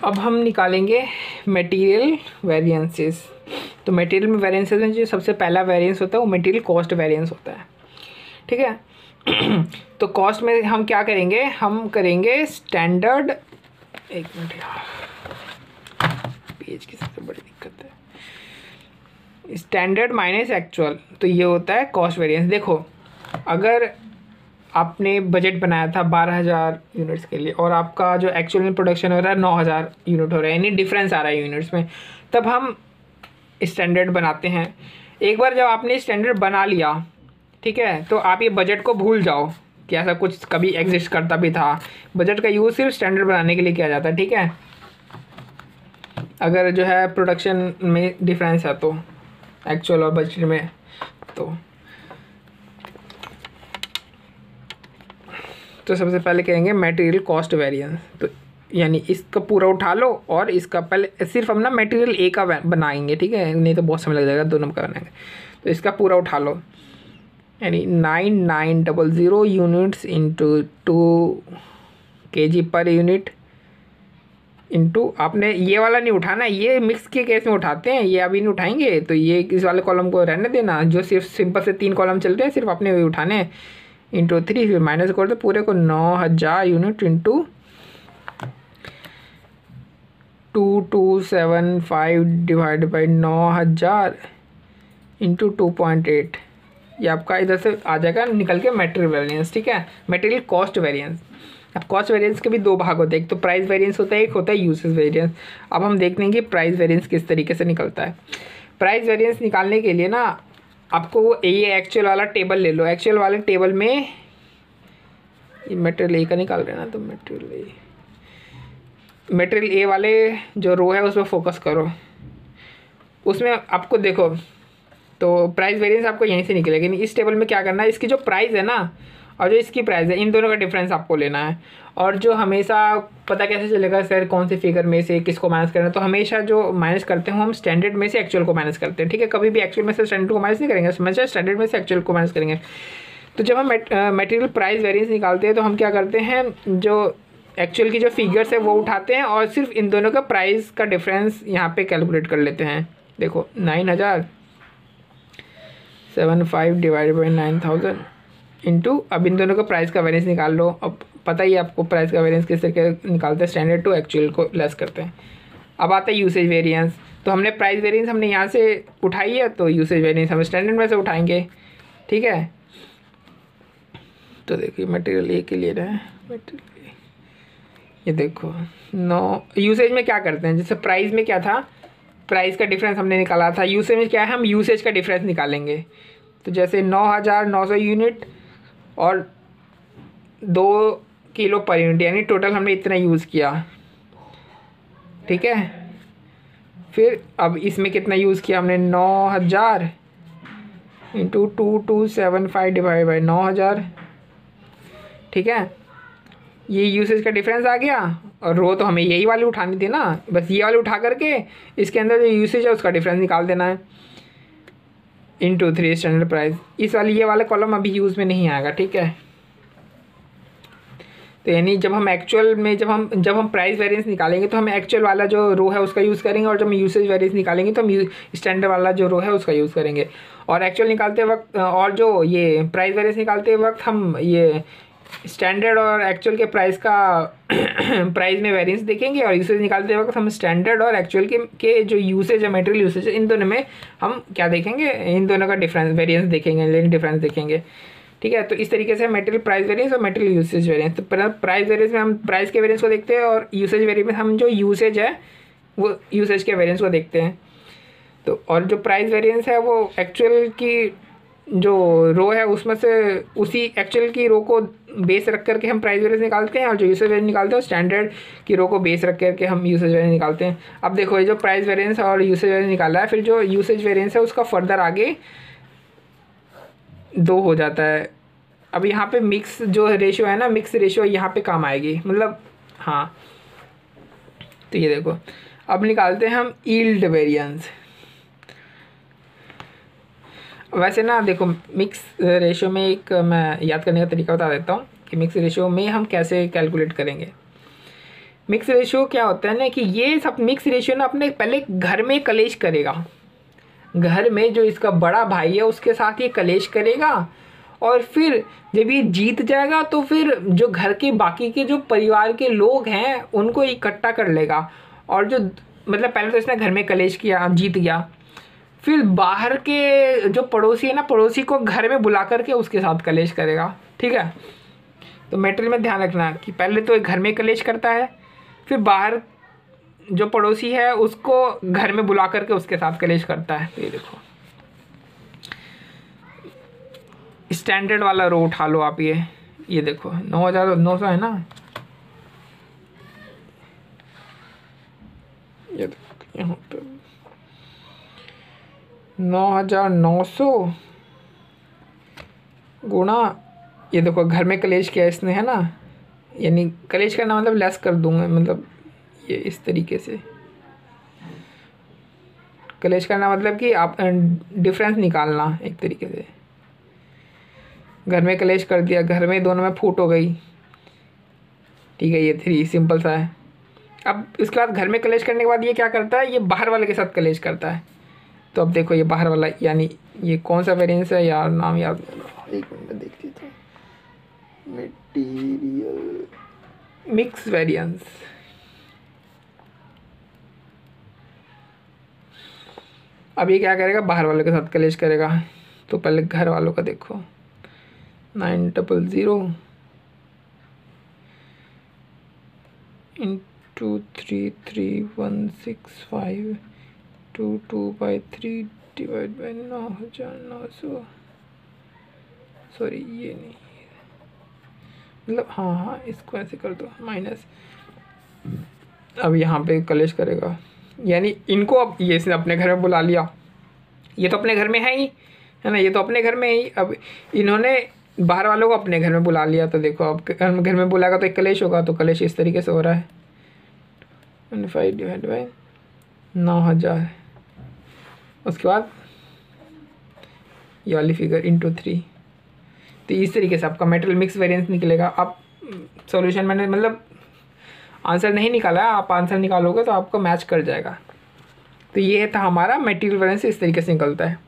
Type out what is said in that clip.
अब हम निकालेंगे मटेरियल वेरिएंसेस। तो मटेरियल में वेरिएंसेस में जो सबसे पहला वेरिएंस होता है वो मटेरियल कॉस्ट वेरिएंस होता है, ठीक है। तो कॉस्ट में हम क्या करेंगे, हम करेंगे स्टैंडर्ड, एक मिनट यार पेज की सबसे बड़ी दिक्कत है, स्टैंडर्ड माइनस एक्चुअल। तो ये होता है कॉस्ट वेरिएंस। देखो अगर आपने बजट बनाया था 12,000 यूनिट्स के लिए और आपका जो एक्चुअल में प्रोडक्शन हो रहा है 9,000 यूनिट हो रहा है, यानी डिफरेंस आ रहा है यूनिट्स में, तब हम स्टैंडर्ड बनाते हैं। एक बार जब आपने स्टैंडर्ड बना लिया, ठीक है, तो आप ये बजट को भूल जाओ कि ऐसा कुछ कभी एग्जिस्ट करता भी था। बजट का यूज़ सिर्फ स्टैंडर्ड बनाने के लिए किया जाता है, ठीक है। अगर जो है प्रोडक्शन में डिफरेंस है तो एक्चुअल और बजट में, तो सबसे पहले कहेंगे मटेरियल कॉस्ट वेरिएंस। तो यानी इसका पूरा उठा लो और इसका पहले सिर्फ हम ना मटेरियल ए का बनाएंगे, ठीक है, नहीं तो बहुत समय लग जाएगा, दोनों का बनाएंगे। तो इसका पूरा उठा लो, यानी 9900 units into 2 kg per unit into, आपने ये वाला नहीं उठाना, ये मिक्स के केस में उठाते हैं, ये अभी नहीं उठाएंगे। तो ये इस वाले कॉलम को रहने देना, जो सिर्फ सिंपल से 3 कॉलम चलते हैं सिर्फ अपने वही उठाने हैं, इंटू 3, फिर माइनस कर दो पूरे को 9,000 unit into 2275 divide by 9,000 into 2.8। ये आपका इधर से आ जाएगा निकल के मटेरियल वेरिएंस, ठीक है, मटेरियल कॉस्ट वेरिएंस। अब कॉस्ट वेरिएंस के भी 2 भाग होते हैं, एक तो प्राइस वेरिएंस होता है, एक होता है यूसेज वेरिएंस। अब हम देख लेंगे प्राइस वेरिएंस किस तरीके से निकलता है। प्राइस वेरिएंस निकालने के लिए ना आपको ये एक्चुअल वाला टेबल ले लो। एक्चुअल वाले टेबल में ये मटेरियल ए का निकाल रहे ना, तो मटेरियल ए वाले जो रो है उस पर फोकस करो। उसमें आपको देखो तो प्राइस वेरिएंस आपको यहीं से निकलेगा। इस टेबल में क्या करना है, इसकी जो प्राइस है ना और जो इसकी प्राइस है, इन दोनों का डिफरेंस आपको लेना है। और जो हमेशा पता कैसे चलेगा सर कौन से फिगर में से किसको माइनस करना है, तो हमेशा जो माइनस करते हैं हम स्टैंडर्ड में से एक्चुअल को माइनस करते हैं, ठीक है। कभी भी एक्चुअल में से स्टैंडर्ड को माइनस नहीं करेंगे, हमेशा स्टैंडर्ड में से एक्चुअल को माइनस करेंगे। तो जब हम मटेरियल प्राइस वेरिएंस निकालते हैं तो हम क्या करते हैं, जो एक्चुअल की जो फिगर्स है वो उठाते हैं और सिर्फ इन दोनों का प्राइस का डिफरेंस यहाँ पे कैलकुलेट कर लेते हैं। देखो 9,075 डिवाइड बाई 9,000 इंटू, अब इन दोनों का प्राइस का वेरिएंस निकाल लो। अब पता ही है आपको प्राइस का वेरिएंस किस तरीके निकालते हैं, स्टैंडर्ड टू एक्चुअल को लेस करते हैं। अब आता है यूसेज वेरिएंस। तो हमने प्राइस वेरिएंस हमने यहाँ से उठाई है, तो यूसेज वेरिएंस हम स्टैंडर्ड में से उठाएंगे, ठीक है। तो देखिए मटेरियल ए के लिए रहे, मटेरियल ये देखो 9 यूसेज में क्या करते हैं, जैसे प्राइस में क्या था, प्राइस का डिफरेंस हमने निकाला था। यूसेज में क्या है, हम यूसेज का डिफरेंस निकालेंगे। तो जैसे 9,900 यूनिट और 2 किलो पर यूनिट, यानी टोटल हमने इतना यूज़ किया, ठीक है। फिर अब इसमें कितना यूज़ किया हमने, 9,000 इंटू 2275 डिवाइड बाई 9,000, ठीक है। ये यूसेज का डिफरेंस आ गया और रो तो हमें यही वाली उठानी थी ना, बस ये वाली उठा करके इसके अंदर जो यूसेज है उसका डिफरेंस निकाल देना है, इंटू 3 स्टैंडर्ड प्राइस। इस वाली ये वाला कॉलम अभी यूज़ में नहीं आएगा, ठीक है। तो यानी जब हम एक्चुअल में जब हम प्राइस वेरिएंस निकालेंगे तो हम एक्चुअल वाला जो रो है उसका यूज़ करेंगे, और जब हम यूसेज वेरिएंस निकालेंगे तो हम स्टैंडर्ड वाला जो रो है उसका यूज़ करेंगे। और एक्चुअल निकालते वक्त और जो ये प्राइस वेरिएंस निकालते वक्त हम ये स्टैंडर्ड और एक्चुअल के प्राइस का प्राइस में वेरिएंस देखेंगे, और यूसेज निकालते वक्त हम स्टैंडर्ड और एक्चुअल के जो यूसेज है, मटेरियल यूसेज, इन दोनों में हम क्या देखेंगे, इन दोनों का डिफरेंस वेरिएंस देखेंगे, लेकिन डिफरेंस देखेंगे, ठीक है। तो इस तरीके से मटेरियल प्राइस वेरिएंस और मटेरियल यूसेज वेरिएंस। तो प्राइस वेरिएंस में हम प्राइस के वेरिएंस को देखते हैं, और यूसेज वेरिएंस में हम जो यूसेज है वो यूसेज के वेरिएंस को देखते हैं। तो और जो प्राइस वेरिएंस है वो एक्चुअल की जो रो है उसमें से उसी एक्चुअल की रो को बेस रख करके हम प्राइस वेरिएंस निकालते हैं, और जो यूसेज वेरिएंस निकालते हैं स्टैंडर्ड की रो को बेस रख करके हम यूसेज वेरिएंस निकालते हैं। अब देखो ये जो प्राइस वेरिएंस और यूसेज वेरिएंस निकाला है, फिर जो यूसेज वेरिएंस है उसका फर्दर आगे 2 हो जाता है। अब यहाँ पे मिक्स जो रेशियो है ना, मिक्स रेशियो यहाँ पे काम आएगी, मतलब हाँ। तो ये देखो अब निकालते हैं हम यील्ड वेरिएंस। वैसे ना देखो मिक्स रेशियो में एक मैं याद करने का तरीका बता देता हूँ कि मिक्स रेशियो में हम कैसे कैलकुलेट करेंगे। मिक्स रेशियो क्या होता है ना कि ये सब मिक्स रेशियो ना अपने पहले घर में कलेश करेगा, घर में जो इसका बड़ा भाई है उसके साथ ये कलेश करेगा, और फिर जब ये जीत जाएगा तो फिर जो घर के बाकी के जो परिवार के लोग हैं उनको इकट्ठा कर लेगा, और जो मतलब पहले तो इसने घर में कलेश किया, जीत गया, फिर बाहर के जो पड़ोसी है ना, पड़ोसी को घर में बुला करके उसके साथ कलेश करेगा। ठीक है, तो मैटर में ध्यान रखना कि पहले तो घर में कलेश करता है, फिर बाहर जो पड़ोसी है उसको घर में बुला करके उसके साथ कलेश करता है। ये देखो स्टैंडर्ड वाला रो उठा लो आप, ये देखो 9,900 है ना, ये देखो यहाँ पे 9,900 गुणा, ये देखो घर में कलेश किया इसने है ना, यानी कलेश करना मतलब लेस कर दूंगा, मतलब ये इस तरीके से कलेश करना मतलब कि आप डिफरेंस निकालना एक तरीके से। घर में कलेश कर दिया, घर में दोनों में फूट हो गई, ठीक है, ये 3 सिंपल सा है। अब इसके बाद घर में कलेश करने के बाद ये क्या करता है, ये बाहर वाले के साथ कलेश करता है। तो अब देखो ये बाहर वाला, यानी ये कौन सा वेरिएंस है यार, नाम याद, एक मिनट देख लेता हूँ, मटेरियल मिक्स वेरिएंस। अब ये क्या करेगा, बाहर वालों के साथ कलेश करेगा। तो पहले घर वालों का देखो 900 into 33165 2/3 डिवाइड बाई 9,900, सॉरी ये नहीं, मतलब हाँ इसको ऐसे कर दो माइनस। अब यहाँ पे कलेश करेगा, यानी इनको अब ये इसने अपने घर में बुला लिया, ये तो अपने घर में है ही है ना, ये तो अपने घर में ही, अब इन्होंने बाहर वालों को अपने घर में बुला लिया। तो देखो अब घर में बुलाएगा तो एक कलेश होगा, तो कलेश इस तरीके से हो रहा है 5 डिवाइड बाई 9,000, उसके बाद ये वाली फिगर इंटू 3। तो इस तरीके से आपका मेटेरियल मिक्स वेरिएंस निकलेगा। आप सॉल्यूशन मैंने मतलब आंसर नहीं निकाला, आप आंसर निकालोगे तो आपको मैच कर जाएगा। तो ये था हमारा मेटेरियल वेरिएंस, इस तरीके से निकलता है।